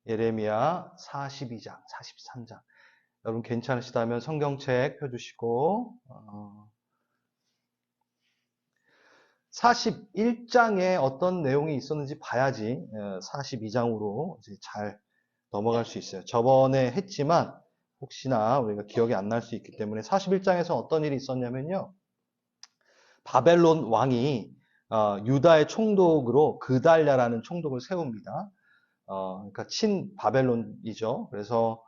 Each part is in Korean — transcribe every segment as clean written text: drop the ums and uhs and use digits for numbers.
예레미야 42장, 43장. 여러분 괜찮으시다면 성경책 펴주시고 41장에 어떤 내용이 있었는지 봐야지 42장으로 이제 잘 넘어갈 수 있어요. 저번에 했지만 혹시나 우리가 기억이 안 날 수 있기 때문에 41장에서 어떤 일이 있었냐면요. 바벨론 왕이 유다의 총독으로 그달랴라는 총독을 세웁니다. 그러니까 친 바벨론이죠. 그래서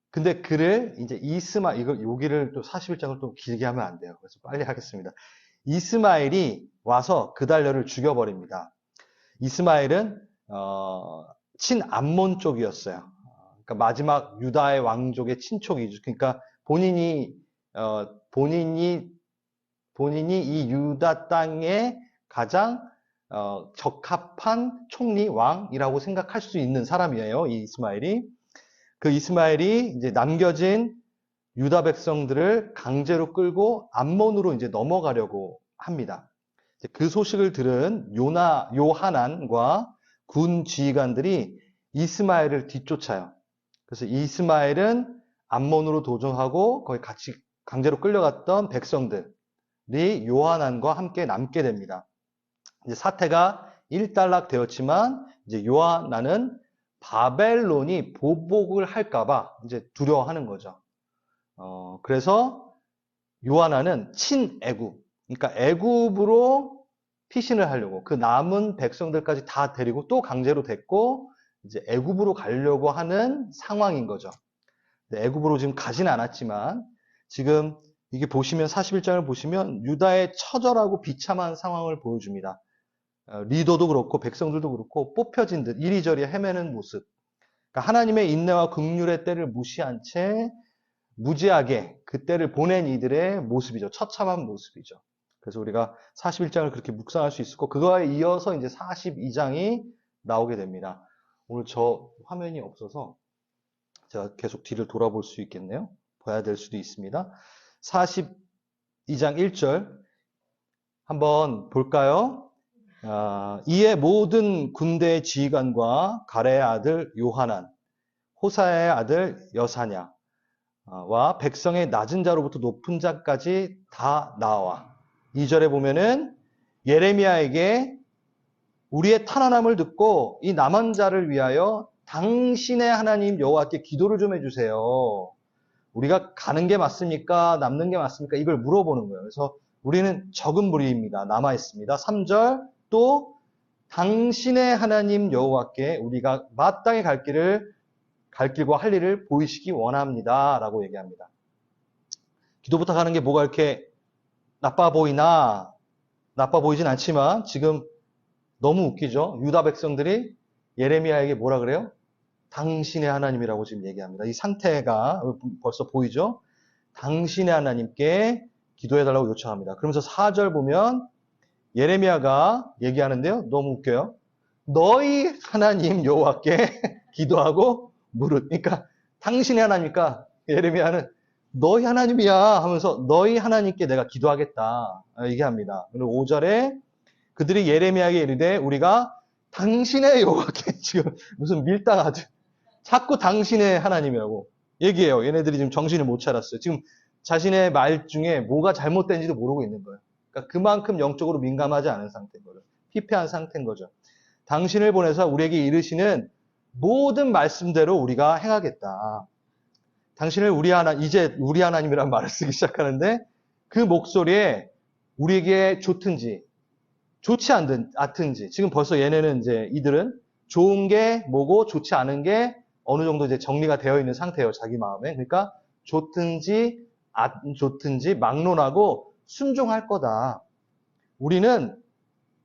근데 그를 이제 여기를 또 41장을 또 길게 하면 안 돼요. 그래서 빨리 하겠습니다. 이스마엘이 와서 그달랴를 죽여버립니다. 이스마엘은 친 암몬 쪽이었어요. 그러니까 마지막 유다의 왕족의 친족이죠. 그러니까 본인이 이 유다 땅에 가장 적합한 총리 왕이라고 생각할 수 있는 사람이에요. 이 이스마엘이. 그 이스마엘이 이제 남겨진 유다 백성들을 강제로 끌고 암몬으로 이제 넘어가려고 합니다. 그 소식을 들은 요하난과 군 지휘관들이 이스마엘을 뒤쫓아요. 그래서 이스마엘은 암몬으로 도정하고 거기 같이 강제로 끌려갔던 백성들이 요하난과 함께 남게 됩니다. 이제 사태가 일단락 되었지만 이제 요하난은 바벨론이 보복을 할까봐 이제 두려워하는 거죠. 그래서 요하난은 친애굽, 그러니까 애굽으로 피신을 하려고 그 남은 백성들까지 다 데리고 또 강제로 데리고 이제 애굽으로 가려고 하는 상황인 거죠. 애굽으로 지금 가진 않았지만 지금 이게 보시면 41장을 보시면 유다의 처절하고 비참한 상황을 보여줍니다. 리더도 그렇고 백성들도 그렇고 뽑혀진 듯 이리저리 헤매는 모습. 그러니까 하나님의 인내와 긍휼의 때를 무시한 채 무지하게 그 때를 보낸 이들의 모습이죠. 처참한 모습이죠. 그래서 우리가 41장을 그렇게 묵상할 수 있었고 그거에 이어서 이제 42장이 나오게 됩니다. 오늘 저 화면이 없어서 제가 계속 뒤를 돌아볼 수 있겠네요. 봐야 될 수도 있습니다. 42장 1절 한번 볼까요? 이에 모든 군대의 지휘관과 가레의 아들 요하난, 호사야의 아들 여사냐, 와 백성의 낮은 자로부터 높은 자까지 다 나와. 2절에 보면은 예레미야에게 우리의 탄원함을 듣고 이 남은 자를 위하여 당신의 하나님 여호와께 기도를 좀 해주세요. 우리가 가는 게 맞습니까? 남는 게 맞습니까? 이걸 물어보는 거예요. 그래서 우리는 적은 무리입니다. 남아있습니다. 3절 또 당신의 하나님 여호와께 우리가 마땅히 갈 길과 할 일을 보이시기 원합니다. 라고 얘기합니다. 기도 부탁하는 게 뭐가 이렇게 나빠 보이나? 나빠 보이진 않지만 지금 너무 웃기죠? 유다 백성들이 예레미야에게 뭐라 그래요? 당신의 하나님이라고 지금 얘기합니다. 이 상태가 벌써 보이죠? 당신의 하나님께 기도해달라고 요청합니다. 그러면서 4절 보면 예레미야가 얘기하는데요. 너무 웃겨요. 너희 하나님 여호와께 기도하고 무릇. 그러니까 당신의 하나님이니까 예레미야는 너희 하나님이야 하면서 너희 하나님께 내가 기도하겠다 얘기합니다. 그리고 5절에 그들이 예레미야에게 이르되 우리가 당신의 여호와께 지금 무슨 밀당하듯 자꾸 당신의 하나님이라고 얘기해요. 얘네들이 지금 정신을 못 차렸어요. 지금 자신의 말 중에 뭐가 잘못된지도 모르고 있는 거예요. 그러니까 그만큼 영적으로 민감하지 않은 상태인 거죠. 피폐한 상태인 거죠. 당신을 보내서 우리에게 이르시는 모든 말씀대로 우리가 행하겠다. 당신을 이제 우리 하나님이라는 말을 쓰기 시작하는데 그 목소리에 우리에게 좋든지 좋지 않든지 지금 벌써 얘네는 이제 이들은 좋은 게 뭐고 좋지 않은 게 어느 정도 이제 정리가 되어 있는 상태예요. 자기 마음에. 그러니까 좋든지 안 좋든지 막론하고 순종할 거다. 우리는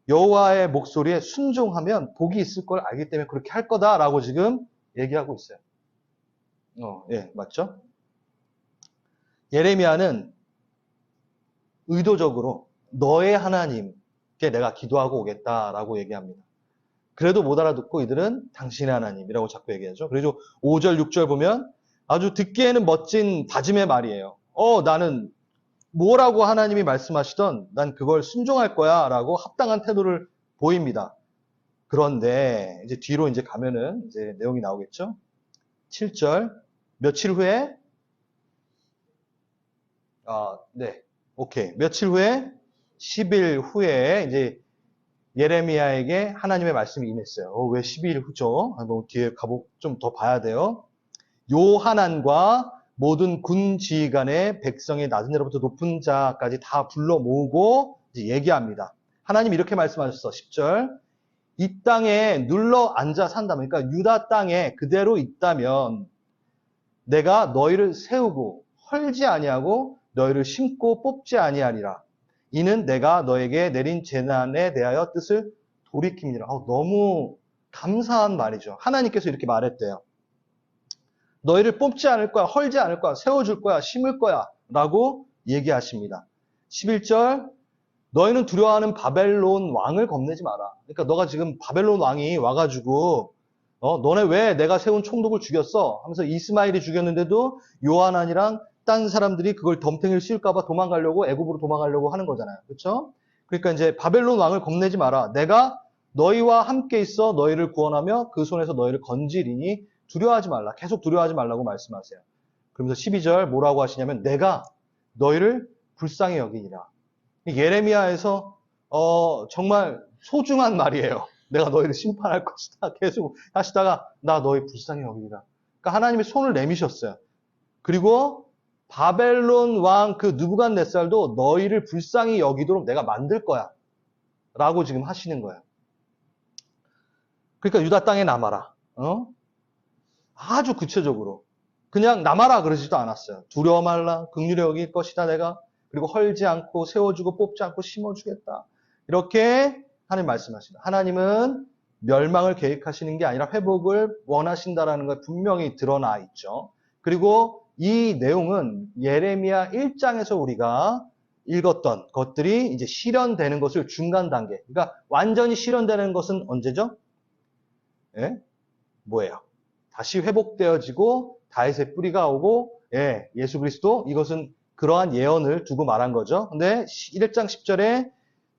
여호와의 목소리에 순종하면 복이 있을 걸 알기 때문에 그렇게 할 거다라고 지금 얘기하고 있어요. 예, 맞죠? 예레미야는 의도적으로 너의 하나님께 내가 기도하고 오겠다라고 얘기합니다. 그래도 못 알아듣고 이들은 당신의 하나님이라고 자꾸 얘기하죠. 그리고 5절, 6절 보면 아주 듣기에는 멋진 다짐의 말이에요. 나는 뭐라고 하나님이 말씀하시던 난 그걸 순종할 거야 라고 합당한 태도를 보입니다. 그런데 이제 뒤로 이제 가면은 이제 내용이 나오겠죠? 7절. 며칠 후에 네. 오케이. 며칠 후에 10일 후에 이제 예레미야에게 하나님의 말씀이 임했어요. 왜 12일 후죠? 한번 뒤에 좀 더 봐야 돼요. 요하난과 모든 군 지휘관의 백성의 낮은 데로부터 높은 자까지 다 불러 모으고 이제 얘기합니다. 하나님 이렇게 말씀하셨어. 10절. 이 땅에 눌러 앉아 산다면, 그러니까 유다 땅에 그대로 있다면 내가 너희를 세우고 헐지 아니하고 너희를 심고 뽑지 아니하리라. 이는 내가 너에게 내린 재난에 대하여 뜻을 돌이킵니다. 너무 감사한 말이죠. 하나님께서 이렇게 말했대요. 너희를 뽑지 않을 거야, 헐지 않을 거야, 세워줄 거야, 심을 거야 라고 얘기하십니다. 11절. 너희는 두려워하는 바벨론 왕을 겁내지 마라. 그러니까 너가 지금 바벨론 왕이 와가지고 너네 왜 내가 세운 총독을 죽였어? 하면서 이스마엘이 죽였는데도 요하난이랑 딴 사람들이 그걸 덤탱이를 씌울까봐 도망가려고 애굽으로 도망가려고 하는 거잖아요. 그렇죠? 그러니까 이제 바벨론 왕을 겁내지 마라. 내가 너희와 함께 있어 너희를 구원하며 그 손에서 너희를 건지리니 두려워하지 말라. 계속 두려워하지 말라고 말씀하세요. 그러면서 12절 뭐라고 하시냐면 내가 너희를 불쌍히 여기니라. 예레미야에서 정말 소중한 말이에요. 내가 너희를 심판할 것이다. 계속 하시다가 나 너희 불쌍히 여기니라. 그러니까 하나님이 손을 내미셨어요. 그리고 바벨론 왕 그 느부갓네살도 너희를 불쌍히 여기도록 내가 만들 거야. 라고 지금 하시는 거예요. 그러니까 유다 땅에 남아라. 아주 구체적으로. 그냥 남아라 그러지도 않았어요. 두려워 말라. 긍휼히 여길 것이다 내가. 그리고 헐지 않고 세워주고 뽑지 않고 심어주겠다. 이렇게 하나님 말씀하십니다. 하나님은 멸망을 계획하시는 게 아니라 회복을 원하신다라는 것 분명히 드러나 있죠. 그리고 이 내용은 예레미야 1장에서 우리가 읽었던 것들이 이제 실현되는 것을 중간 단계. 그러니까 완전히 실현되는 것은 언제죠? 예? 뭐예요? 다시 회복되어지고 다윗의 뿌리가 오고 예수 그리스도 이것은 그러한 예언을 두고 말한 거죠. 근데 1장 10절에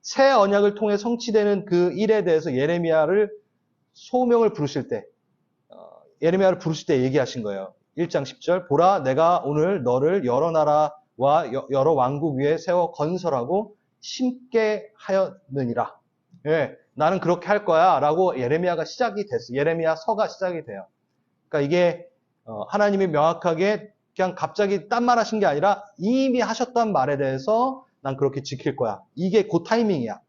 새 언약을 통해 성취되는 그 일에 대해서 예레미야를 소명을 부르실 때 예레미야를 부르실 때 얘기하신 거예요. 1장 10절 보라 내가 오늘 너를 여러 나라와 여러 왕국 위에 세워 건설하고 심게 하였느니라. 나는 그렇게 할 거야 라고 예레미야가 시작이 됐어요. 예레미야 서가 시작이 돼요. 그러니까 이게 하나님이 명확하게 그냥 갑자기 딴 말 하신 게 아니라 이미 하셨던 말에 대해서 난 그렇게 지킬 거야. 이게 그 타이밍이야.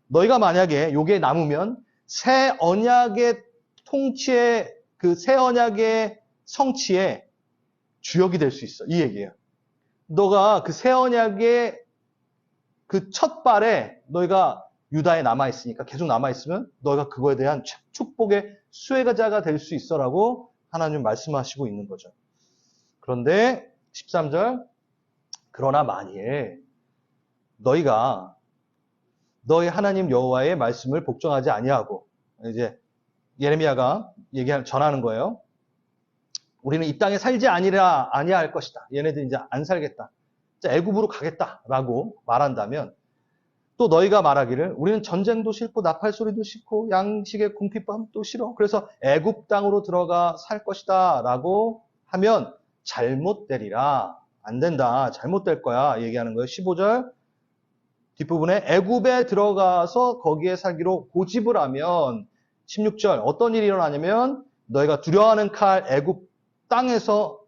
너희가 만약에 요게 남으면 새 언약의 통치에 그 새 언약의 성취에 주역이 될 수 있어. 이 얘기예요. 너가 그 새 언약의 그 첫 발에 너희가 유다에 남아있으니까 계속 남아있으면 너희가 그거에 대한 축복의 수혜자가 될 수 있어라고 하나님 말씀하시고 있는 거죠. 그런데 13절 그러나 만일 너희가 너희 하나님 여호와의 말씀을 복종하지 아니하고 이제 예레미야가 전하는 거예요. 우리는 이 땅에 살지 아니할 것이다. 얘네들 이제 안 살겠다. 애굽으로 가겠다라고 말한다면 또 너희가 말하기를 우리는 전쟁도 싫고 나팔 소리도 싫고 양식의 궁핍함도 싫어. 그래서 애굽 땅으로 들어가 살 것이다라고 하면 잘못되리라. 안 된다. 잘못될 거야. 얘기하는 거예요. 15절 뒷부분에 애굽에 들어가서 거기에 살기로 고집을 하면 16절 어떤 일이 일어나냐면 너희가 두려워하는 칼 애굽 땅에서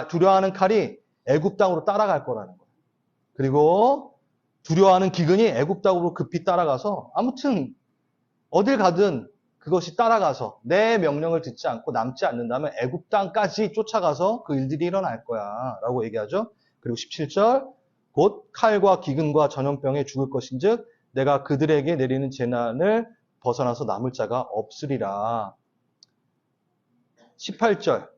두려워하는 칼이 애굽 땅으로 따라갈 거라는 거예요. 그리고 두려워하는 기근이 애굽 땅으로 급히 따라가서 아무튼 어딜 가든 그것이 따라가서 내 명령을 듣지 않고 남지 않는다면 애굽 땅까지 쫓아가서 그 일들이 일어날 거야 라고 얘기하죠. 그리고 17절 곧 칼과 기근과 전염병에 죽을 것인즉 내가 그들에게 내리는 재난을 벗어나서 남을 자가 없으리라. 18절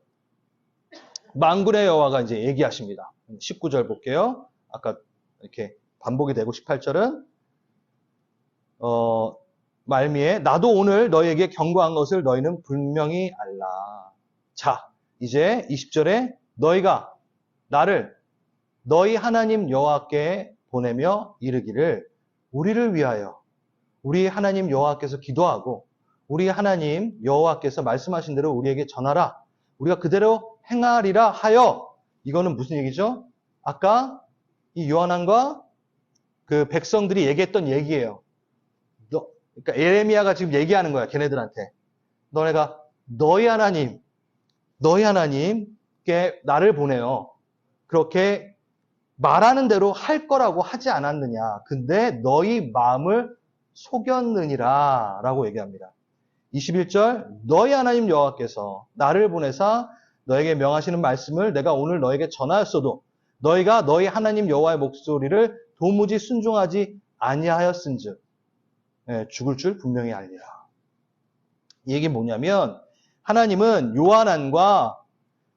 만군의 여호와가 이제 얘기하십니다. 19절 볼게요. 아까 이렇게 반복이 되고 18절은 말미에 나도 오늘 너희에게 경고한 것을 너희는 분명히 알라. 자, 이제 20절에 너희가 나를 너희 하나님 여호와께 보내며 이르기를 우리를 위하여 우리 하나님 여호와께서 기도하고 우리 하나님 여호와께서 말씀하신 대로 우리에게 전하라. 우리가 그대로 행하리라 하여. 이거는 무슨 얘기죠? 아까 이 요한왕과 그 백성들이 얘기했던 얘기예요. 그러니까 예레미야가 지금 얘기하는 거야, 걔네들한테. 너희 하나님께 나를 보내요. 그렇게 말하는 대로 할 거라고 하지 않았느냐. 근데 너희 마음을 속였느니라 라고 얘기합니다. 21절 너희 하나님 여호와께서 나를 보내사 너에게 명하시는 말씀을 내가 오늘 너에게 전하였어도 너희가 너희 하나님 여호와의 목소리를 도무지 순종하지 아니하였은즉 죽을 줄 분명히 알리라. 이 얘기 뭐냐면 하나님은 요한안과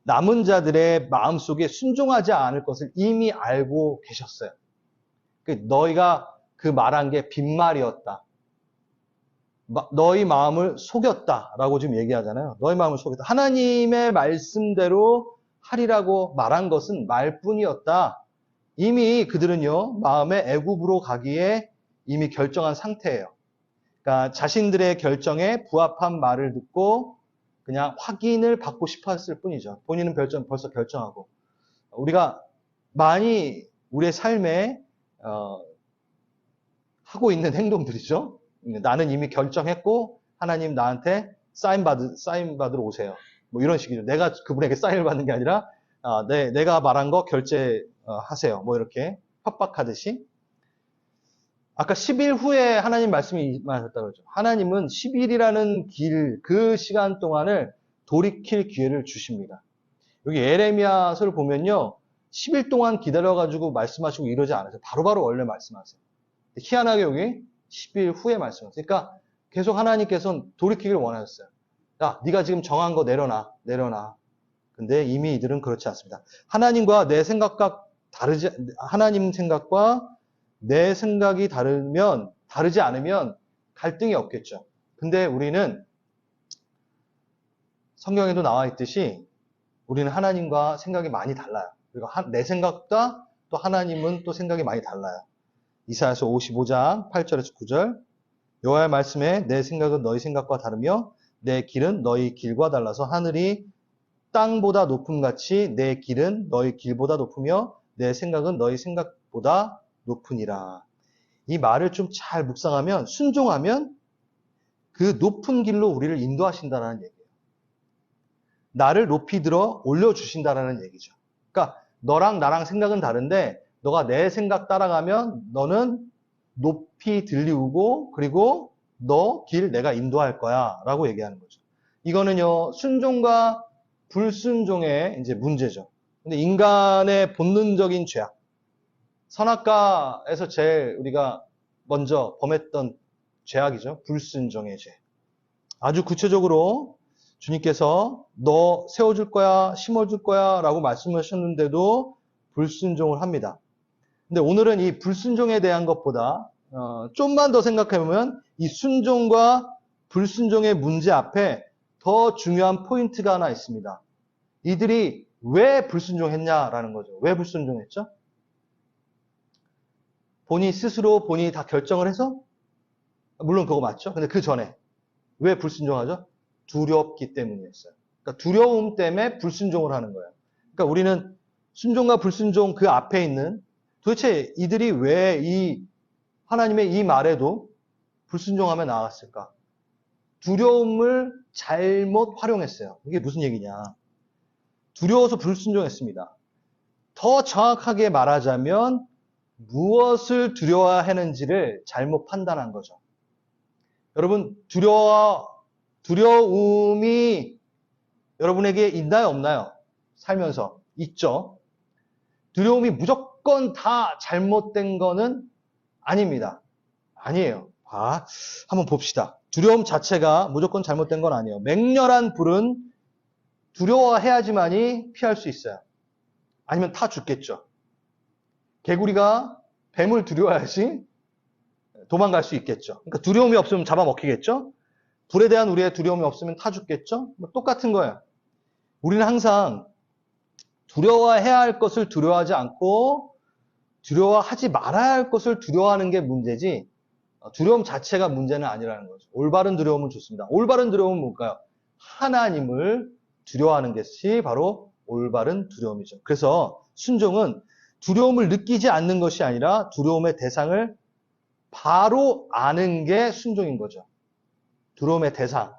남은 자들의 마음속에 순종하지 않을 것을 이미 알고 계셨어요. 너희가 그 말한 게 빈말이었다. 너희 마음을 속였다라고 지금 얘기하잖아요. 너희 마음을 속였다. 하나님의 말씀대로 하리라고 말한 것은 말뿐이었다. 이미 그들은요, 마음의 애굽으로 가기에 이미 결정한 상태예요. 그러니까 자신들의 결정에 부합한 말을 듣고 그냥 확인을 받고 싶어 했을 뿐이죠. 본인은 벌써 결정하고. 우리가 많이 우리의 삶에 하고 있는 행동들이죠. 나는 이미 결정했고 하나님 나한테 사인 받으러 오세요. 뭐 이런 식이죠. 내가 그분에게 사인을 받는 게 아니라 내가 말한 거 결제하세요. 뭐 이렇게 협박하듯이. 아까 10일 후에 하나님 말씀이 임하셨다고 그러죠. 하나님은 10일이라는 그 시간 동안을 돌이킬 기회를 주십니다. 여기 예레미야서를 보면요. 10일 동안 기다려가지고 말씀하시고 이러지 않으세요. 바로바로 원래 말씀하세요. 희한하게 여기 10일 후에 말씀하세요. 그러니까 계속 하나님께서는 돌이키기를 원하셨어요. 야, 네가 지금 정한 거 내려놔. 근데 이미 이들은 그렇지 않습니다. 하나님 생각과 내 생각이 다르지 않으면 갈등이 없겠죠. 근데 우리는 성경에도 나와 있듯이 우리는 하나님과 생각이 많이 달라요. 그리고 내 생각과 또 하나님은 또 생각이 많이 달라요. 이사야서 55장 8절에서 9절 여호와의 말씀에 내 생각은 너희 생각과 다르며 내 길은 너희 길과 달라서 하늘이 땅보다 높음같이 내 길은 너희 길보다 높으며 내 생각은 너희 생각보다 높으니라. 이 말을 좀 잘 묵상하면 순종하면 그 높은 길로 우리를 인도하신다는 얘기예요. 나를 높이 들어 올려주신다는 얘기죠. 그러니까 너랑 나랑 생각은 다른데 너가 내 생각 따라가면 너는 높이 들리우고 그리고 너 길 내가 인도할 거야 라고 얘기하는 거죠. 이거는요 순종과 불순종의 이제 문제죠. 근데 인간의 본능적인 죄악, 선악과에서 제일 우리가 먼저 범했던 죄악이죠. 불순종의 죄. 아주 구체적으로 주님께서 너 세워줄 거야, 심어줄 거야 라고 말씀하셨는데도 불순종을 합니다. 근데 오늘은 이 불순종에 대한 것보다 좀만 더 생각해보면 이 순종과 불순종의 문제 앞에 더 중요한 포인트가 하나 있습니다. 이들이 왜 불순종했냐라는 거죠. 왜 불순종했죠? 본인이 다 결정을 해서? 물론 그거 맞죠? 근데 그 전에 왜 불순종하죠? 두렵기 때문이었어요. 그러니까 두려움 때문에 불순종을 하는 거예요. 그러니까 우리는 순종과 불순종 그 앞에 있는 도대체 이들이 왜 이 하나님의 이 말에도 불순종하며 나아갔을까? 두려움을 잘못 활용했어요. 이게 무슨 얘기냐? 두려워서 불순종했습니다. 더 정확하게 말하자면 무엇을 두려워하는지를 잘못 판단한 거죠. 여러분, 두려움이 여러분에게 있나요, 없나요? 살면서. 있죠. 두려움이 무조건 다 잘못된 거는 아닙니다. 아니에요. 한번 봅시다. 두려움 자체가 무조건 잘못된 건 아니에요. 맹렬한 불은 두려워해야지만이 피할 수 있어요. 아니면 타 죽겠죠. 개구리가 뱀을 두려워해야지 도망갈 수 있겠죠. 그러니까 두려움이 없으면 잡아먹히겠죠. 불에 대한 우리의 두려움이 없으면 타 죽겠죠. 똑같은 거예요. 우리는 항상 두려워해야 할 것을 두려워하지 않고 두려워하지 말아야 할 것을 두려워하는 게 문제지 두려움 자체가 문제는 아니라는 거죠. 올바른 두려움은 좋습니다. 올바른 두려움은 뭘까요? 하나님을 두려워하는 것이 바로 올바른 두려움이죠. 그래서 순종은 두려움을 느끼지 않는 것이 아니라 두려움의 대상을 바로 아는 게 순종인 거죠. 두려움의 대상.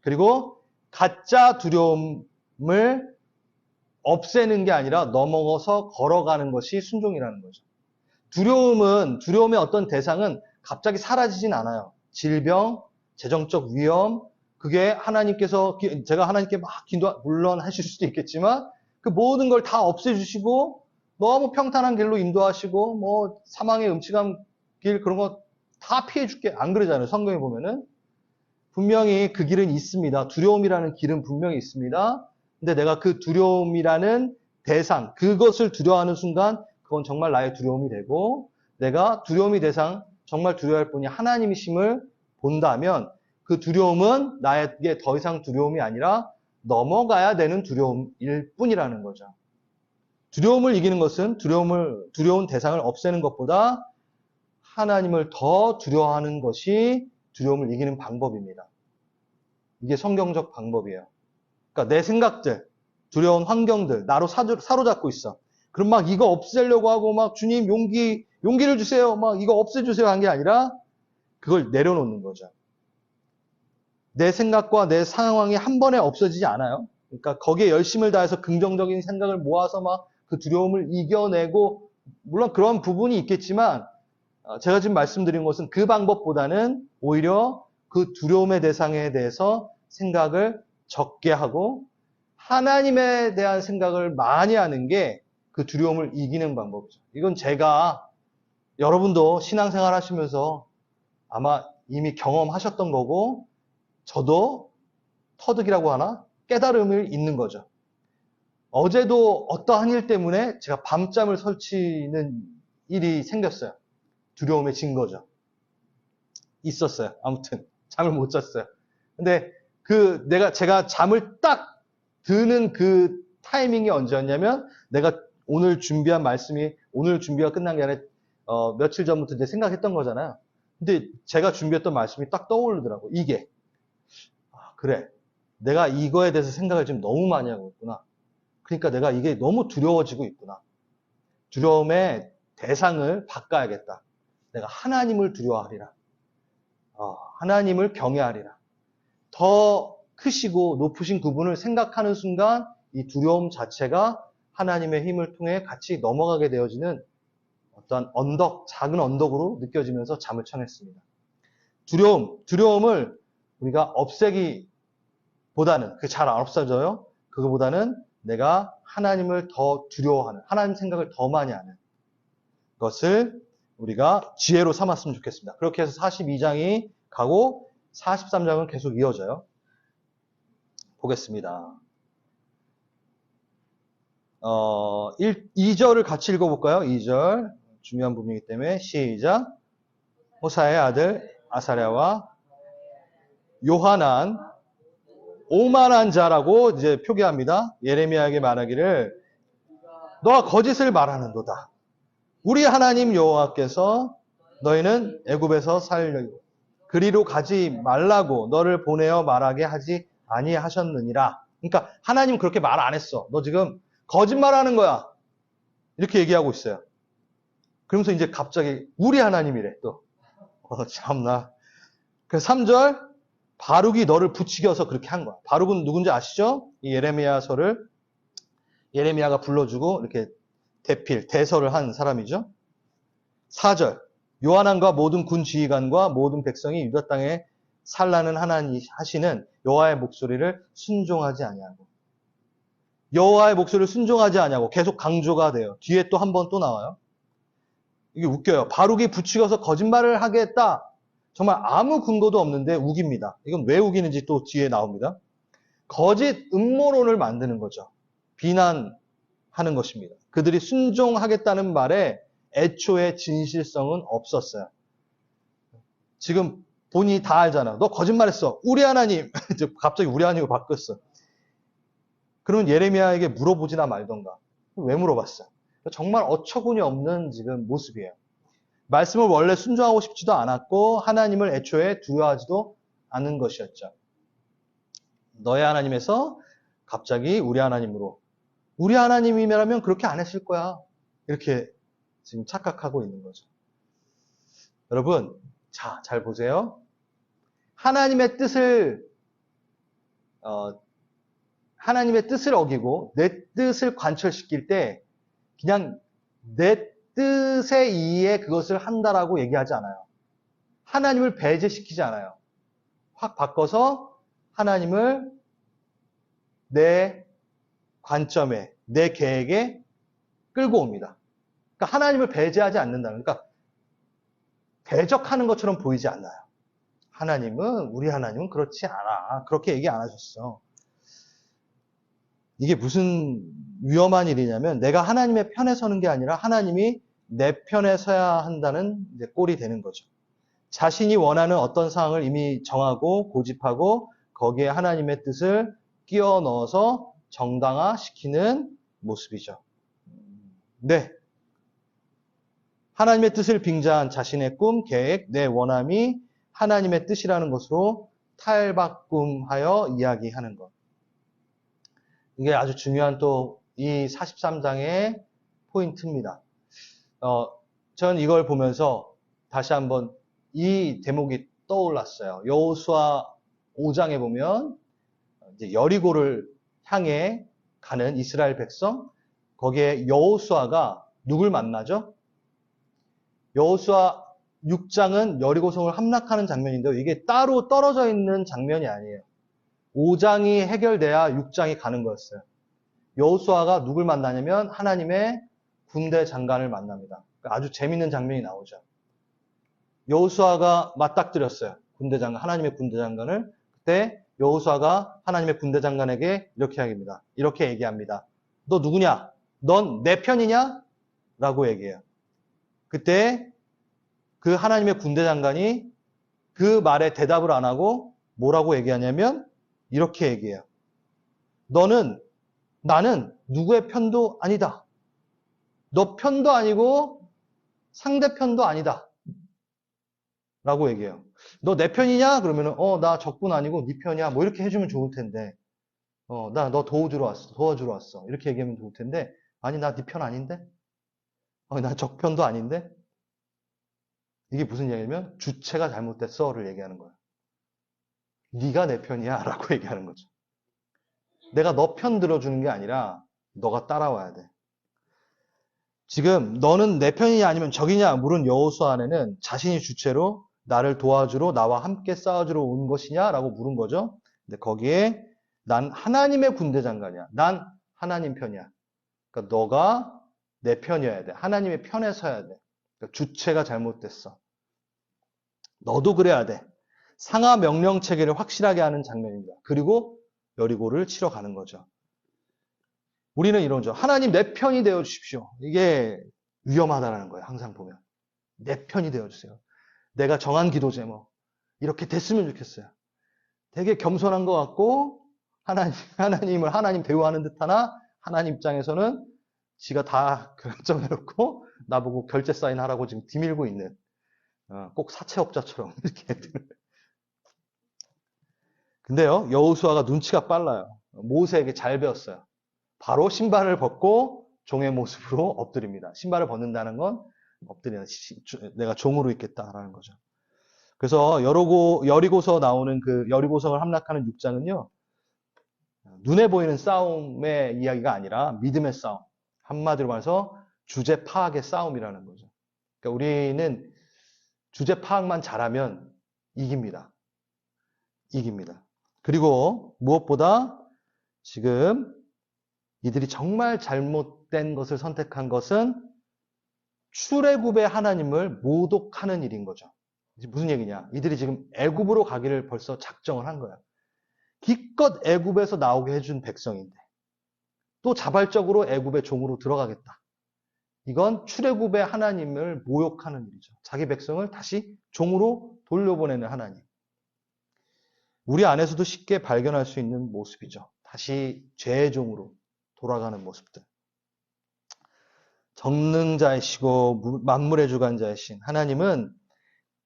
그리고 가짜 두려움을 없애는 게 아니라 넘어서 걸어가는 것이 순종이라는 거죠. 두려움의 어떤 대상은 갑자기 사라지진 않아요. 질병, 재정적 위험, 그게 제가 하나님께 막 기도, 물론 하실 수도 있겠지만, 그 모든 걸 다 없애주시고, 너무 평탄한 길로 인도하시고, 뭐, 사망의 음침한 길, 그런 거 다 피해줄게. 안 그러잖아요. 성경에 보면은. 분명히 그 길은 있습니다. 두려움이라는 길은 분명히 있습니다. 근데 내가 그 두려움이라는 대상, 그것을 두려워하는 순간, 그건 정말 나의 두려움이 되고, 내가 두려움이 대상, 정말 두려워할 분이 하나님이심을 본다면, 그 두려움은 나에게 더 이상 두려움이 아니라 넘어가야 되는 두려움일 뿐이라는 거죠. 두려움을 이기는 것은 두려운 대상을 없애는 것보다 하나님을 더 두려워하는 것이 두려움을 이기는 방법입니다. 이게 성경적 방법이에요. 그러니까 내 생각들, 두려운 환경들, 나로 사로잡고 있어. 그럼 막 이거 없애려고 하고 막 주님 용기를 주세요. 막 이거 없애주세요 한 게 아니라 그걸 내려놓는 거죠. 내 생각과 내 상황이 한 번에 없어지지 않아요. 그러니까 거기에 열심을 다해서 긍정적인 생각을 모아서 막 그 두려움을 이겨내고, 물론 그런 부분이 있겠지만, 제가 지금 말씀드린 것은 그 방법보다는 오히려 그 두려움의 대상에 대해서 생각을 적게 하고, 하나님에 대한 생각을 많이 하는 게 그 두려움을 이기는 방법이죠. 이건 제가, 여러분도 신앙생활 하시면서 아마 이미 경험하셨던 거고, 저도 터득이라고 하나? 깨달음을 있는 거죠. 어제도 어떠한 일 때문에 제가 밤잠을 설치는 일이 생겼어요. 두려움에 진 거죠. 있었어요. 아무튼 잠을 못 잤어요. 근데 제가 잠을 딱 드는 그 타이밍이 언제였냐면, 내가 오늘 준비한 말씀이 오늘 준비가 끝난 게 아니라 며칠 전부터 이제 생각했던 거잖아요. 근데 제가 준비했던 말씀이 딱 떠오르더라고. 이게 그래, 내가 이거에 대해서 생각을 지금 너무 많이 하고 있구나. 그러니까 내가 이게 너무 두려워지고 있구나. 두려움의 대상을 바꿔야겠다. 내가 하나님을 두려워하리라. 하나님을 경외하리라. 더 크시고 높으신 그분을 생각하는 순간 이 두려움 자체가 하나님의 힘을 통해 같이 넘어가게 되어지는 어떤 작은 언덕으로 느껴지면서 잠을 청했습니다. 두려움을 우리가 없애기보다는, 그게 잘 안 없어져요. 그거보다는 내가 하나님을 더 두려워하는, 하나님 생각을 더 많이 하는 것을 우리가 지혜로 삼았으면 좋겠습니다. 그렇게 해서 42장이 가고 43장은 계속 이어져요. 보겠습니다. 2절을 같이 읽어볼까요? 2절. 중요한 부분이기 때문에 시작. 호사의 아들 아사랴와 요하난 오만한 자라고 이제 표기합니다. 예레미야에게 말하기를 너가 거짓을 말하는도다. 우리 하나님 여호와께서 너희는 애굽에서 살려고 그리로 가지 말라고 너를 보내어 말하게 하지 아니하셨느니라. 그러니까 하나님 그렇게 말 안 했어. 너 지금 거짓말하는 거야. 이렇게 얘기하고 있어요. 그러면서 이제 갑자기 우리 하나님이래 또. 참나. 그래서 3절 바룩이 너를 부추겨서 그렇게 한 거야. 바룩은 누군지 아시죠? 이 예레미야서를 예레미야가 불러주고 이렇게 대설을 한 사람이죠. 4절 요한안과 모든 군 지휘관과 모든 백성이 유다 땅에 살라는 하나님 하시는 여호와의 목소리를 순종하지 아니하고, 여호와의 목소리를 순종하지 아니하고 계속 강조가 돼요. 뒤에 또 한 번 또 나와요. 이게 웃겨요. 바룩이 부추겨서 거짓말을 하겠다. 정말 아무 근거도 없는데 우깁니다. 이건 왜 우기는지 또 뒤에 나옵니다. 거짓 음모론을 만드는 거죠. 비난하는 것입니다. 그들이 순종하겠다는 말에 애초에 진실성은 없었어요. 지금 본인이 다 알잖아. 너 거짓말했어. 우리 하나님. 이제 갑자기 우리 하나님으로 바뀌었어. 그러면 예레미야에게 물어보지나 말던가. 왜 물어봤어? 정말 어처구니 없는 지금 모습이에요. 말씀을 원래 순종하고 싶지도 않았고 하나님을 애초에 두려워하지도 않은 것이었죠. 너의 하나님에서 갑자기 우리 하나님으로, 우리 하나님이라면 그렇게 안 했을 거야, 이렇게 지금 착각하고 있는 거죠. 여러분, 자, 잘 보세요. 하나님의 뜻을 어기고 내 뜻을 관철시킬 때 그냥 내 뜻에 의해 그것을 한다라고 얘기하지 않아요. 하나님을 배제시키지 않아요. 확 바꿔서 하나님을 내 관점에, 내 계획에 끌고 옵니다. 그러니까 하나님을 배제하지 않는다는, 그러니까 대적하는 것처럼 보이지 않아요. 우리 하나님은 그렇지 않아. 그렇게 얘기 안 하셨어. 이게 무슨 위험한 일이냐면 내가 하나님의 편에 서는 게 아니라 하나님이 내 편에 서야 한다는 이제 꼴이 되는 거죠. 자신이 원하는 어떤 상황을 이미 정하고 고집하고 거기에 하나님의 뜻을 끼워 넣어서 정당화시키는 모습이죠. 네. 하나님의 뜻을 빙자한 자신의 꿈, 계획, 내 원함이 하나님의 뜻이라는 것으로 탈바꿈하여 이야기하는 것. 이게 아주 중요한 또 이 43장의 포인트입니다. 전 이걸 보면서 다시 한번 이 대목이 떠올랐어요. 여호수아 5장에 보면 이제 여리고를 향해 가는 이스라엘 백성, 거기에 여호수아가 누굴 만나죠? 여호수아 6장은 여리고성을 함락하는 장면인데요. 이게 따로 떨어져 있는 장면이 아니에요. 5장이 해결돼야 6장이 가는 거였어요. 여호수아가 누굴 만나냐면 하나님의 군대 장관을 만납니다. 아주 재밌는 장면이 나오죠. 여호수아가 맞닥뜨렸어요. 하나님의 군대 장관을. 그때 여호수아가 하나님의 군대 장관에게 이렇게 얘기합니다. 너 누구냐? 넌 내 편이냐? 라고 얘기해요. 그때 그 하나님의 군대 장관이 그 말에 대답을 안 하고 뭐라고 얘기하냐면 이렇게 얘기해요. 나는 누구의 편도 아니다. 너 편도 아니고 상대편도 아니다. 라고 얘기해요. 너 내 편이냐? 그러면은 나 적군 아니고 네 편이야. 뭐 이렇게 해주면 좋을 텐데. 나 너 도와주러 왔어. 이렇게 얘기하면 좋을 텐데. 아니, 나 네 편 아닌데? 나 적편도 아닌데? 이게 무슨 얘기냐면 주체가 잘못됐어를 얘기하는 거예요. 네가 내 편이야 라고 얘기하는 거죠. 내가 너 편 들어주는 게 아니라 너가 따라와야 돼. 지금 너는 내 편이냐 아니면 적이냐 물은 여호수아는 자신이 주체로 나를 도와주러 나와 함께 싸워주러 온 것이냐 라고 물은 거죠. 근데 거기에 난 하나님의 군대 장관이야. 난 하나님 편이야. 그러니까 너가 내 편이어야 돼. 하나님의 편에 서야 돼. 그러니까 주체가 잘못됐어. 너도 그래야 돼. 상하 명령 체계를 확실하게 하는 장면입니다. 그리고 여리고를 치러 가는 거죠. 우리는 이런죠. 하나님 내 편이 되어 주십시오. 이게 위험하다는 거예요. 항상 보면. 내 편이 되어 주세요. 내가 정한 기도 제목. 이렇게 됐으면 좋겠어요. 되게 겸손한 것 같고 하나님 대우하는 듯하나 하나님 입장에서는 지가 다 결정해놓고 나보고 결제 사인하라고 지금 뒤밀고 있는 꼭 사채업자처럼 이렇게. 근데요, 여호수아가 눈치가 빨라요. 모세에게 잘 배웠어요. 바로 신발을 벗고 종의 모습으로 엎드립니다. 신발을 벗는다는 건 엎드리는, 내가 종으로 있겠다라는 거죠. 그래서 여리고서 나오는 그 여리고성을 함락하는 6장은요, 눈에 보이는 싸움의 이야기가 아니라 믿음의 싸움. 한마디로 말해서 주제 파악의 싸움이라는 거죠. 그러니까 우리는 주제 파악만 잘하면 이깁니다. 그리고 무엇보다 지금 이들이 정말 잘못된 것을 선택한 것은 출애굽의 하나님을 모독하는 일인 거죠. 무슨 얘기냐? 이들이 지금 애굽으로 가기를 벌써 작정을 한 거야. 기껏 애굽에서 나오게 해준 백성인데 또 자발적으로 애굽의 종으로 들어가겠다. 이건 출애굽의 하나님을 모욕하는 일이죠. 자기 백성을 다시 종으로 돌려보내는 하나님. 우리 안에서도 쉽게 발견할 수 있는 모습이죠. 다시 죄의 종으로 돌아가는 모습들. 전능자이시고 만물의 주관자이신 하나님은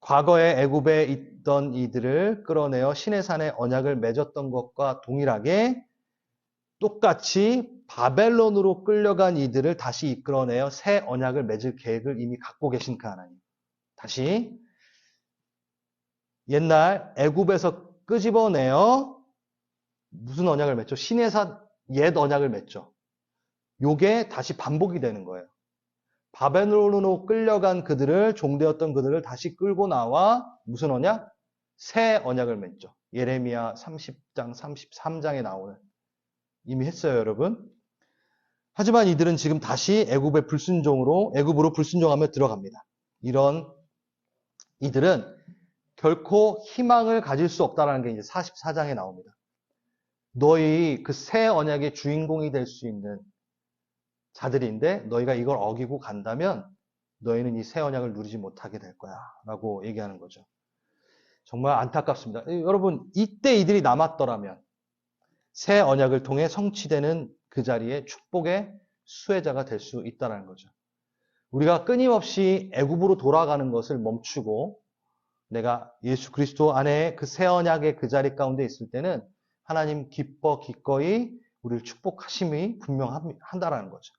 과거에 애굽에 있던 이들을 끌어내어 시내 산에 언약을 맺었던 것과 동일하게 똑같이 바벨론으로 끌려간 이들을 다시 이끌어내어 새 언약을 맺을 계획을 이미 갖고 계신 그 하나님. 다시 옛날 애굽에서 끄집어내어 무슨 언약을 맺죠? 시내 산 옛 언약을 맺죠. 요게 다시 반복이 되는 거예요. 바벨론으로 끌려간 그들을, 종되었던 그들을 다시 끌고 나와 무슨 언약? 새 언약을 맺죠. 예레미야 30장, 33장에 나오는. 이미 했어요, 여러분. 하지만 이들은 지금 다시 애굽으로 불순종하며 들어갑니다. 이런 이들은 결코 희망을 가질 수 없다는 게 이제 44장에 나옵니다. 너희 그 새 언약의 주인공이 될 수 있는 자들인데 너희가 이걸 어기고 간다면 너희는 이 새 언약을 누리지 못하게 될 거야 라고 얘기하는 거죠. 정말 안타깝습니다. 여러분, 이때 이들이 남았더라면 새 언약을 통해 성취되는 그 자리에 축복의 수혜자가 될 수 있다는 거죠. 우리가 끊임없이 애굽으로 돌아가는 것을 멈추고 내가 예수 그리스도 안에 그 새 언약의 그 자리 가운데 있을 때는 하나님 기꺼이 우리를 축복하심이 분명한다라는 거죠.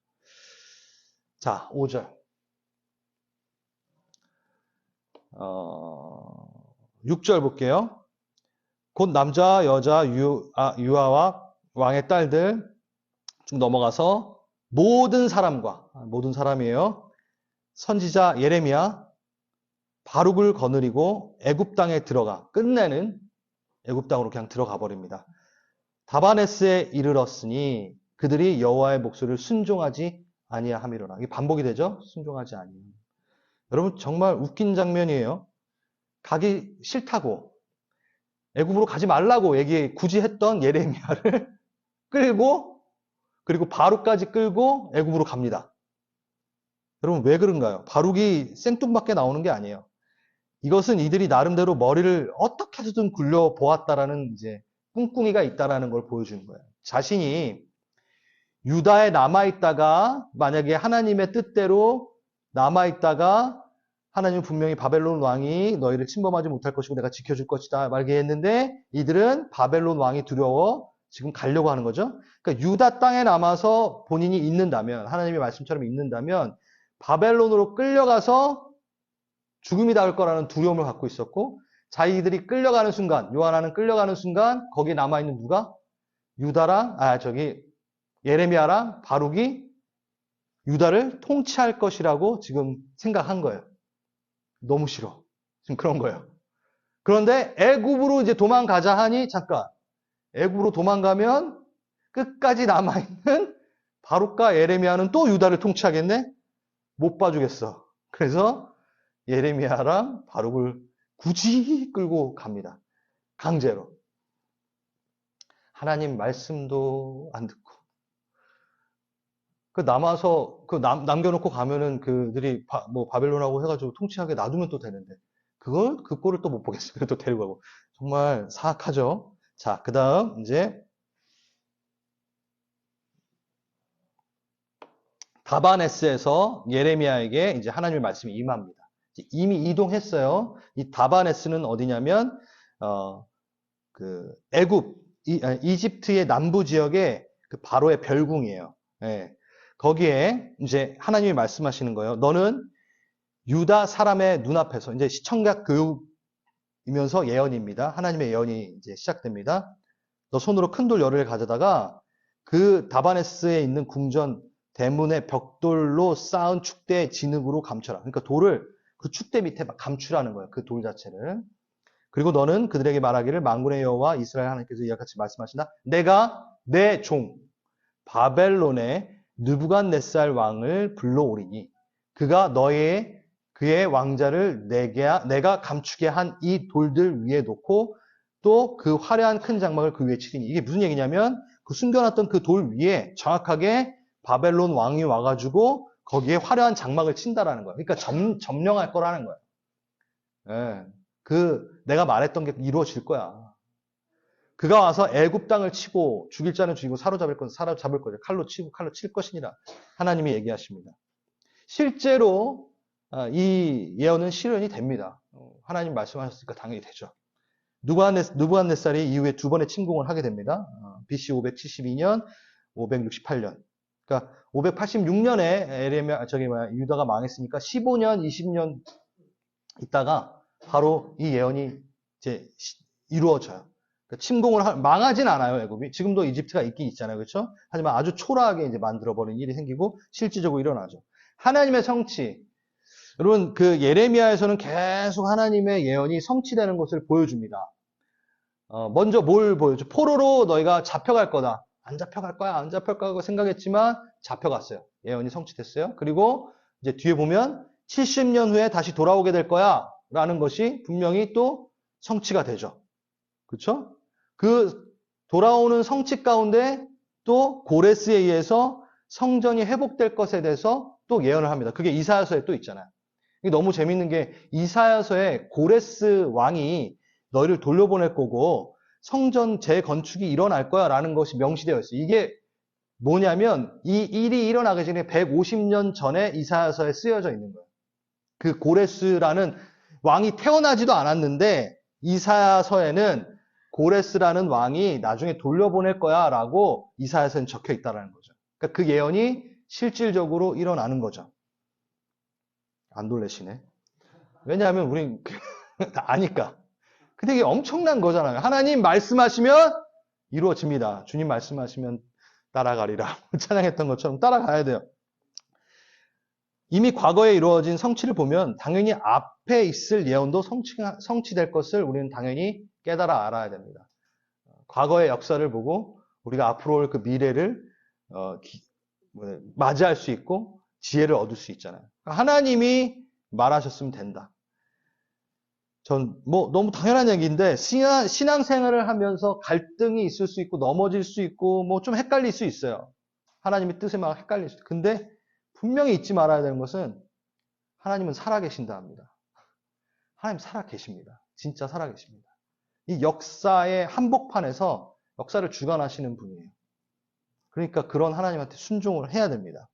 자, 5절. 6절 볼게요. 곧 남자, 여자, 유아와 왕의 딸들 쭉 넘어가서 모든 사람이에요. 선지자 예레미야, 바룩을 거느리고 애굽 땅에 들어가 끝내는 애굽 땅으로 그냥 들어가 버립니다. 다바네스에 이르렀으니 그들이 여호와의 목소리를 순종하지 아니하미로라. 이게 반복이 되죠? 순종하지 아니함. 여러분 정말 웃긴 장면이에요. 가기 싫다고 애굽으로 가지 말라고 굳이 했던 예레미야를 끌고 그리고 바룩까지 끌고 애굽으로 갑니다. 여러분 왜 그런가요? 바룩이 생뚱맞게 나오는 게 아니에요. 이것은 이들이 나름대로 머리를 어떻게 해서든 굴려 보았다라는 이제 꿍꿍이가 있다라는 걸 보여주는 거예요. 자신이 유다에 남아있다가 만약에 하나님의 뜻대로 남아있다가 하나님은 분명히 바벨론 왕이 너희를 침범하지 못할 것이고 내가 지켜줄 것이다 말게 했는데 이들은 바벨론 왕이 두려워 지금 가려고 하는 거죠. 그러니까 유다 땅에 남아서 본인이 있는다면 하나님의 말씀처럼 있는다면 바벨론으로 끌려가서 죽음이 닿을 거라는 두려움을 갖고 있었고 자기들이 끌려가는 순간 요하나는 끌려가는 순간 거기에 남아있는 누가? 예레미야랑 바룩이 유다를 통치할 것이라고 지금 생각한 거예요. 너무 싫어. 지금 그런 거예요. 그런데 애굽으로 이제 도망가자 하니 잠깐 애굽으로 도망가면 끝까지 남아있는 바룩과 예레미야는 또 유다를 통치하겠네? 못 봐주겠어. 그래서 예레미야랑 바룩을 굳이 끌고 갑니다. 강제로. 하나님 말씀도 안 듣고. 남아서 남겨놓고 가면은 그들이 바벨론하고 해가지고 통치하게 놔두면 또 되는데 그 꼴을 또 못 보겠어요. 또 데리고 가고. 정말 사악하죠. 자, 그 다음 이제 다바네스에서 예레미야에게 이제 하나님의 말씀이 임합니다. 이미 이동했어요. 이 다바네스는 어디냐면 이집트의 남부 지역의 그 바로의 별궁이에요. 예. 거기에 이제 하나님이 말씀하시는 거예요. 너는 유다 사람의 눈앞에서 이제 시청각 교육이면서 예언입니다. 하나님의 예언이 이제 시작됩니다. 너 손으로 큰 돌 열을 가져다가 그 다바네스에 있는 궁전 대문의 벽돌로 쌓은 축대의 진흙으로 감춰라. 그러니까 돌을 그 축대 밑에 감추라는 거예요. 그 돌 자체를. 그리고 너는 그들에게 말하기를 만군의 여호와 이스라엘 하나님께서 이와 같이 말씀하신다. 내가 내 종 바벨론의 느부갓네살 왕을 불러오리니 그가 그의 왕자를 내가 감추게 한 이 돌들 위에 놓고 또 그 화려한 큰 장막을 그 위에 치리니 이게 무슨 얘기냐면 그 숨겨놨던 그 돌 위에 정확하게 바벨론 왕이 와가지고 거기에 화려한 장막을 친다라는 거야. 그러니까 점령할 거라는 거야. 예. 내가 말했던 게 이루어질 거야. 그가 와서 애굽 땅을 치고 죽일 자는 죽이고 사로잡을 건 사로잡을 거죠. 칼로 칠 것이니라. 하나님이 얘기하십니다. 실제로 이 예언은 실현이 됩니다. 하나님 말씀하셨으니까 당연히 되죠. 누부갓네살이 이후에 두 번의 침공을 하게 됩니다. BC 572년, 568년. 그러니까 586년에 유다가 망했으니까 15년, 20년 있다가 바로 이 예언이 이제 이루어져요. 그러니까 침공을 망하진 않아요, 애굽이. 지금도 이집트가 있긴 있잖아요, 그렇죠? 하지만 아주 초라하게 이제 만들어버린 일이 생기고 실질적으로 일어나죠. 하나님의 성취. 여러분, 그 예레미야에서는 계속 하나님의 예언이 성취되는 것을 보여줍니다. 먼저 뭘 보여줘? 포로로 너희가 잡혀갈 거다. 안 잡혀갈 거야, 안 잡혀갈 거라고 생각했지만 잡혀갔어요. 예언이 성취됐어요. 그리고 이제 뒤에 보면 70년 후에 다시 돌아오게 될 거야 라는 것이 분명히 또 성취가 되죠. 그렇죠? 그 돌아오는 성취 가운데 또 고레스에 의해서 성전이 회복될 것에 대해서 또 예언을 합니다. 그게 이사야서에 또 있잖아요. 이게 너무 재밌는 게 이사야서에 고레스 왕이 너희를 돌려보낼 거고 성전 재건축이 일어날 거야 라는 것이 명시되어 있어요. 이게 뭐냐면 이 일이 일어나기 전에 150년 전에 이사야서에 쓰여져 있는 거예요. 그 고레스라는 왕이 태어나지도 않았는데 이사야서에는 고레스라는 왕이 나중에 돌려보낼 거야 라고 이사야서에는 적혀 있다는 거죠. 그러니까 그 예언이 실질적으로 일어나는 거죠. 안 놀라시네. 왜냐하면 우린 아니까. 근데 이게 엄청난 거잖아요. 하나님 말씀하시면 이루어집니다. 주님 말씀하시면 따라가리라. 찬양했던 것처럼 따라가야 돼요. 이미 과거에 이루어진 성취를 보면 당연히 앞에 있을 예언도 성취될 것을 우리는 당연히 깨달아 알아야 됩니다. 과거의 역사를 보고 우리가 앞으로 올 그 미래를 맞이할 수 있고 지혜를 얻을 수 있잖아요. 하나님이 말하셨으면 된다. 전 너무 당연한 얘기인데 신앙생활을 하면서 갈등이 있을 수 있고 넘어질 수 있고 좀 헷갈릴 수 있어요. 하나님의 뜻에 막 헷갈릴 수 있어요. 근데 분명히 잊지 말아야 되는 것은 하나님은 살아계신다 합니다. 하나님 살아계십니다. 진짜 살아계십니다. 이 역사의 한복판에서 역사를 주관하시는 분이에요. 그러니까 그런 하나님한테 순종을 해야 됩니다.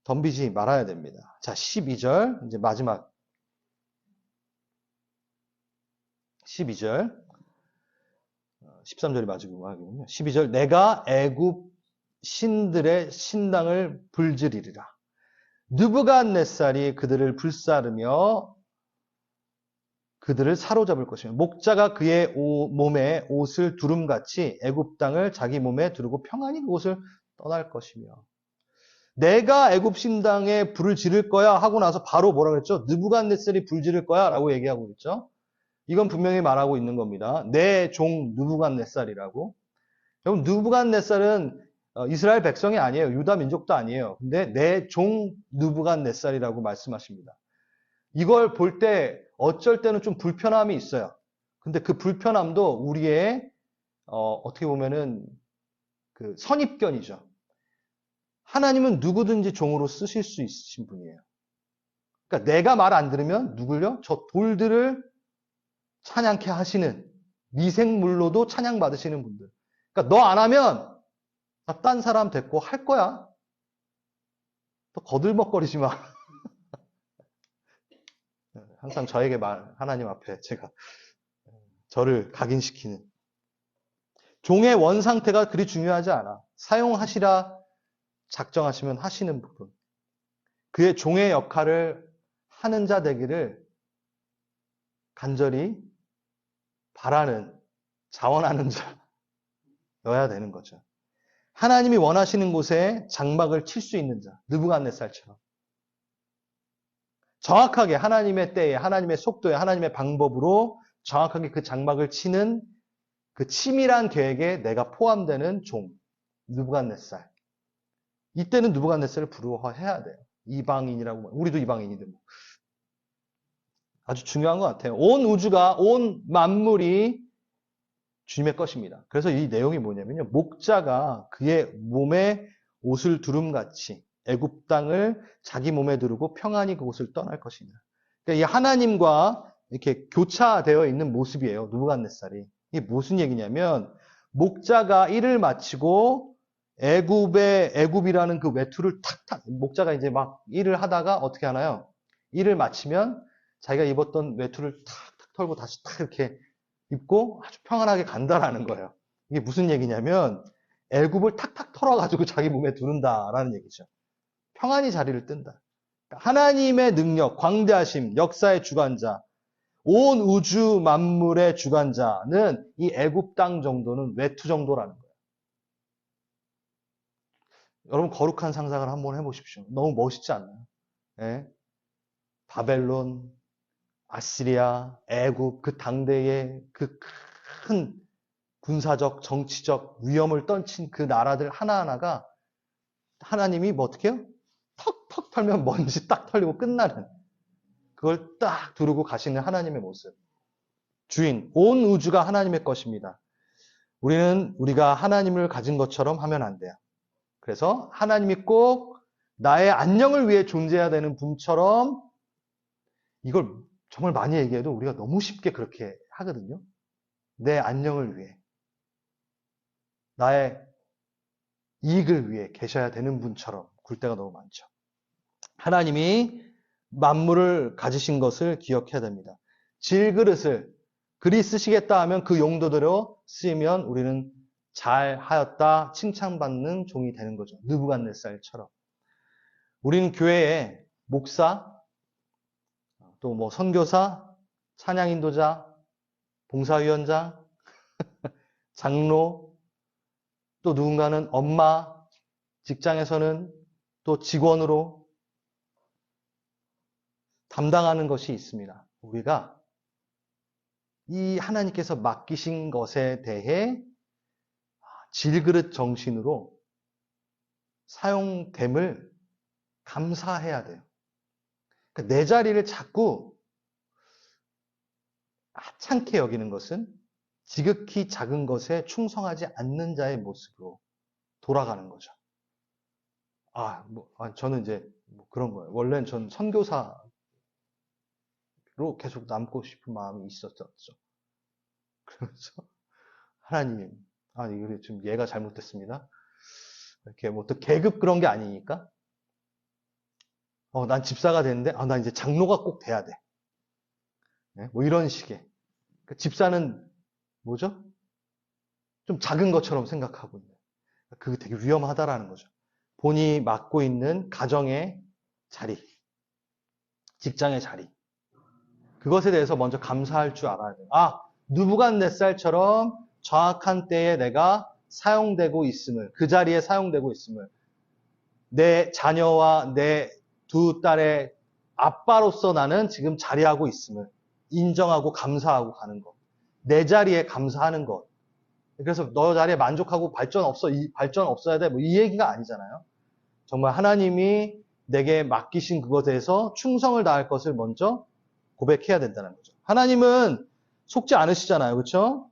덤비지 말아야 됩니다. 자, 12절 이제 마지막 12절 13절이 마지막이군요. 12절 내가 애굽 신들의 신당을 불지르리라. 느부갓네살이 그들을 불사르며 그들을 사로잡을 것이며 목자가 그의 몸에 옷을 두름같이 애굽 땅을 자기 몸에 두르고 평안히 그곳을 떠날 것이며 내가 애굽 신당에 불을 지를 거야 하고 나서 바로 뭐라 그랬죠? 느부갓네살이 불 지를 거야 라고 얘기하고 있죠. 이건 분명히 말하고 있는 겁니다. 내 종 느부갓네살이라고. 여러분 느부갓네살은 이스라엘 백성이 아니에요. 유다 민족도 아니에요. 근데 내 종 느부갓네살이라고 말씀하십니다. 이걸 볼 때 어쩔 때는 좀 불편함이 있어요. 근데 그 불편함도 우리의 어떻게 보면은 그 선입견이죠. 하나님은 누구든지 종으로 쓰실 수 있으신 분이에요. 그러니까 내가 말 안 들으면 누굴요? 저 돌들을 찬양케 하시는 미생물로도 찬양 받으시는 분들. 그러니까 너 안 하면 나 딴 사람 됐고 할 거야. 또 거들먹거리지 마. 항상 저에게 하나님 앞에 제가 저를 각인시키는. 종의 원 상태가 그리 중요하지 않아. 사용하시라 작정하시면 하시는 부분. 그의 종의 역할을 하는 자 되기를 간절히 바라는, 자원하는 자여야 되는 거죠. 하나님이 원하시는 곳에 장막을 칠 수 있는 자, 느부갓네살처럼. 정확하게 하나님의 때에, 하나님의 속도에, 하나님의 방법으로 정확하게 그 장막을 치는 그 치밀한 계획에 내가 포함되는 종, 느부갓네살. 이때는 느부갓네살을 부러워해야 돼요. 이방인이라고, 우리도 이방인이들. 아주 중요한 것 같아요. 온 우주가, 온 만물이 주님의 것입니다. 그래서 이 내용이 뭐냐면요. 목자가 그의 몸에 옷을 두름같이 애굽 땅을 자기 몸에 두르고 평안히 그곳을 떠날 것입니다. 그러니까 이 하나님과 이렇게 교차되어 있는 모습이에요. 느부갓네살이. 이게 무슨 얘기냐면 목자가 일을 마치고 애굽이라는 그 외투를 탁탁, 목자가 이제 막 일을 하다가 어떻게 하나요? 일을 마치면 자기가 입었던 외투를 탁탁 털고 다시 탁 이렇게 입고 아주 평안하게 간다라는 거예요. 이게 무슨 얘기냐면 애굽을 탁탁 털어가지고 자기 몸에 두른다라는 얘기죠. 평안히 자리를 뜬다. 그러니까 하나님의 능력, 광대하심, 역사의 주관자, 온 우주 만물의 주관자는 이 애굽 땅 정도는 외투 정도라는 거예요. 여러분 거룩한 상상을 한번 해보십시오. 너무 멋있지 않나요? 예? 바벨론, 아시리아, 애굽 그 당대의 그 큰 군사적, 정치적 위험을 떨친 그 나라들 하나하나가 하나님이 뭐 어떻게 해요? 턱턱 털면 먼지 딱 털리고 끝나는 그걸 딱 두르고 가시는 하나님의 모습. 주인, 온 우주가 하나님의 것입니다. 우리가 하나님을 가진 것처럼 하면 안 돼요. 그래서 하나님이 꼭 나의 안녕을 위해 존재해야 되는 분처럼 이걸 정말 많이 얘기해도 우리가 너무 쉽게 그렇게 하거든요. 내 안녕을 위해, 나의 이익을 위해 계셔야 되는 분처럼 굴 때가 너무 많죠. 하나님이 만물을 가지신 것을 기억해야 됩니다. 질그릇을 그리 쓰시겠다 하면 그 용도대로 쓰이면 우리는 잘하였다 칭찬받는 종이 되는 거죠. 느부갓네살처럼. 우리는 교회에 목사, 또 뭐 선교사, 찬양인도자, 봉사위원장, 장로, 또 누군가는 엄마, 직장에서는 또 직원으로 담당하는 것이 있습니다. 우리가 이 하나님께서 맡기신 것에 대해 질그릇 정신으로 사용됨을 감사해야 돼요. 그러니까 내 자리를 자꾸 하찮게 여기는 것은 지극히 작은 것에 충성하지 않는 자의 모습으로 돌아가는 거죠. 저는 이제 그런 거예요. 원래는 전 선교사로 계속 남고 싶은 마음이 있었죠. 그래서 하나님, 이게 지금 얘가 잘못됐습니다. 이렇게 뭐 또 계급 그런 게 아니니까. 난 집사가 됐는데, 난 이제 장로가 꼭 돼야 돼. 네? 뭐 이런 식의. 그러니까 집사는 뭐죠? 좀 작은 것처럼 생각하고 있는. 그게 되게 위험하다라는 거죠. 본인이 맡고 있는 가정의 자리, 직장의 자리. 그것에 대해서 먼저 감사할 줄 알아야 돼요. 느부갓네살처럼 정확한 때에 내가 사용되고 있음을, 그 자리에 사용되고 있음을, 내 자녀와 내 두 딸의 아빠로서 나는 지금 자리하고 있음을 인정하고 감사하고 가는 것. 내 자리에 감사하는 것. 그래서 너 자리에 만족하고 발전 없어야 돼. 뭐 이 얘기가 아니잖아요. 정말 하나님이 내게 맡기신 그것에 대해서 충성을 다할 것을 먼저 고백해야 된다는 거죠. 하나님은 속지 않으시잖아요. 그렇죠?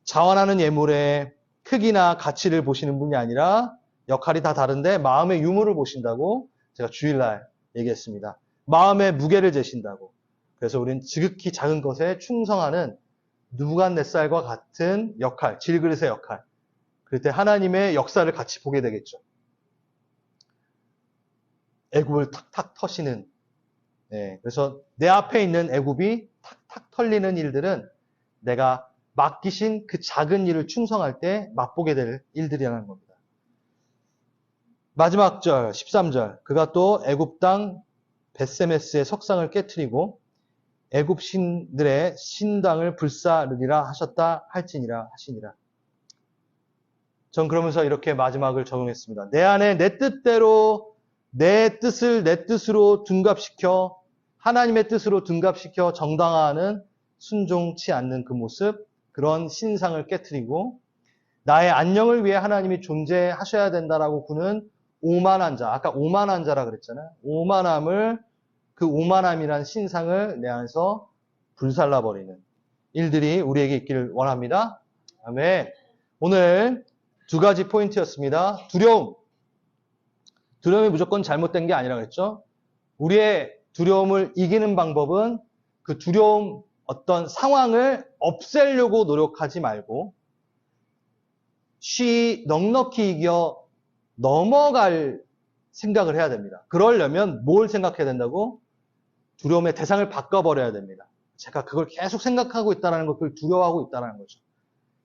자원하는 예물의 크기나 가치를 보시는 분이 아니라 역할이 다 다른데 마음의 유무를 보신다고 제가 주일날 얘기했습니다. 마음의 무게를 재신다고. 그래서 우리는 지극히 작은 것에 충성하는 느부갓네살과 같은 역할, 질그릇의 역할. 그럴 때 하나님의 역사를 같이 보게 되겠죠. 애굽을 탁탁 터시는. 그래서 내 앞에 있는 애굽이 탁탁 털리는 일들은 내가 맡기신 그 작은 일을 충성할 때 맛보게 될 일들이라는 겁니다. 마지막 절 13절 그가 또 애굽 땅 벳세메스의 석상을 깨트리고 애굽 신들의 신당을 불사르리라 하셨다 할지니라 하시니라. 전 그러면서 이렇게 마지막을 적용했습니다. 내 안에 내 뜻대로 내 뜻을 내 뜻으로 둔갑시켜 하나님의 뜻으로 둔갑시켜 정당화하는 순종치 않는 그 모습, 그런 신상을 깨트리고 나의 안녕을 위해 하나님이 존재하셔야 된다라고 구는 오만한 자, 아까 오만한 자라 그랬잖아요. 그 오만함이란 신상을 내 안에서 불살라버리는 일들이 우리에게 있기를 원합니다. 아멘. 오늘 두 가지 포인트였습니다. 두려움이 무조건 잘못된 게 아니라 그랬죠. 우리의 두려움을 이기는 방법은 그 두려움 어떤 상황을 없애려고 노력하지 말고 넉넉히 이겨 넘어갈 생각을 해야 됩니다. 그러려면 뭘 생각해야 된다고? 두려움의 대상을 바꿔버려야 됩니다. 제가 그걸 계속 생각하고 있다는 것을 두려워하고 있다는 거죠.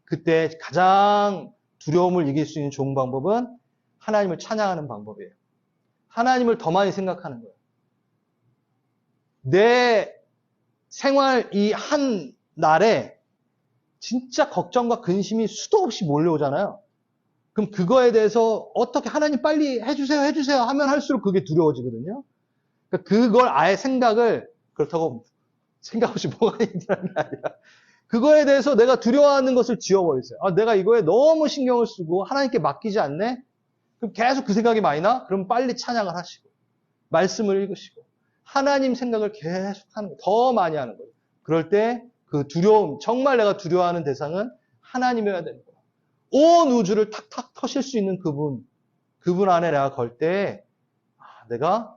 그때 가장 두려움을 이길 수 있는 좋은 방법은 하나님을 찬양하는 방법이에요. 하나님을 더 많이 생각하는 거예요. 내 생활 이 한 날에 진짜 걱정과 근심이 수도 없이 몰려오잖아요. 그럼 그거에 대해서 어떻게 하나님 빨리 해주세요 하면 할수록 그게 두려워지거든요. 그러니까 그걸 아예 생각을, 그렇다고 생각 없이 뭐가 있다는 게 아니라 그거에 대해서 내가 두려워하는 것을 지워버리세요. 아, 내가 이거에 너무 신경을 쓰고 하나님께 맡기지 않네? 그럼 계속 그 생각이 많이 나? 그럼 빨리 찬양을 하시고 말씀을 읽으시고 하나님 생각을 계속 하는 거예요. 더 많이 하는 거예요. 그럴 때 그 두려움, 정말 내가 두려워하는 대상은 하나님이어야 되는 거예요. 온 우주를 탁탁 터실 수 있는 그분 안에 내가 걸 때 내가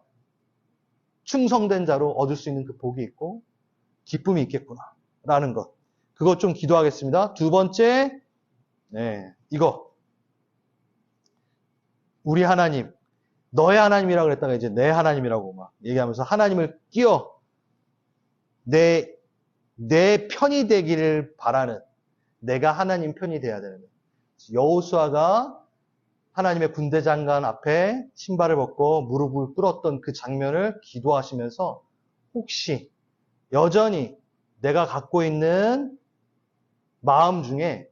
충성된 자로 얻을 수 있는 그 복이 있고 기쁨이 있겠구나 라는 것. 그것 좀 기도하겠습니다. 두 번째, 이거. 우리 하나님, 너의 하나님이라고 그랬다가 이제 내 하나님이라고 막 얘기하면서 하나님을 끼워 내 편이 되기를 바라는, 내가 하나님 편이 돼야 되는 거예요. 여호수아가 하나님의 군대 장관 앞에 신발을 벗고 무릎을 꿇었던 그 장면을 기도하시면서 혹시 여전히 내가 갖고 있는 마음 중에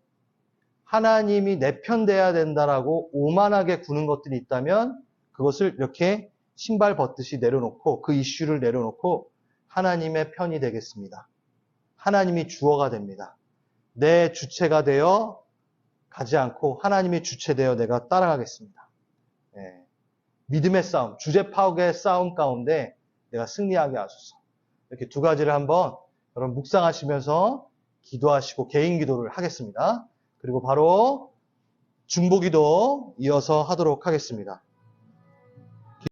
하나님이 내 편 돼야 된다라고 오만하게 구는 것들이 있다면 그것을 이렇게 신발 벗듯이 내려놓고 그 이슈를 내려놓고 하나님의 편이 되겠습니다. 하나님이 주어가 됩니다. 내 주체가 되어 가지 않고 하나님이 주체되어 내가 따라가겠습니다. 믿음의 싸움, 주제 파악의 싸움 가운데 내가 승리하게 하소서. 이렇게 두 가지를 한번 여러분 묵상하시면서 기도하시고 개인 기도를 하겠습니다. 그리고 바로 중보기도 이어서 하도록 하겠습니다.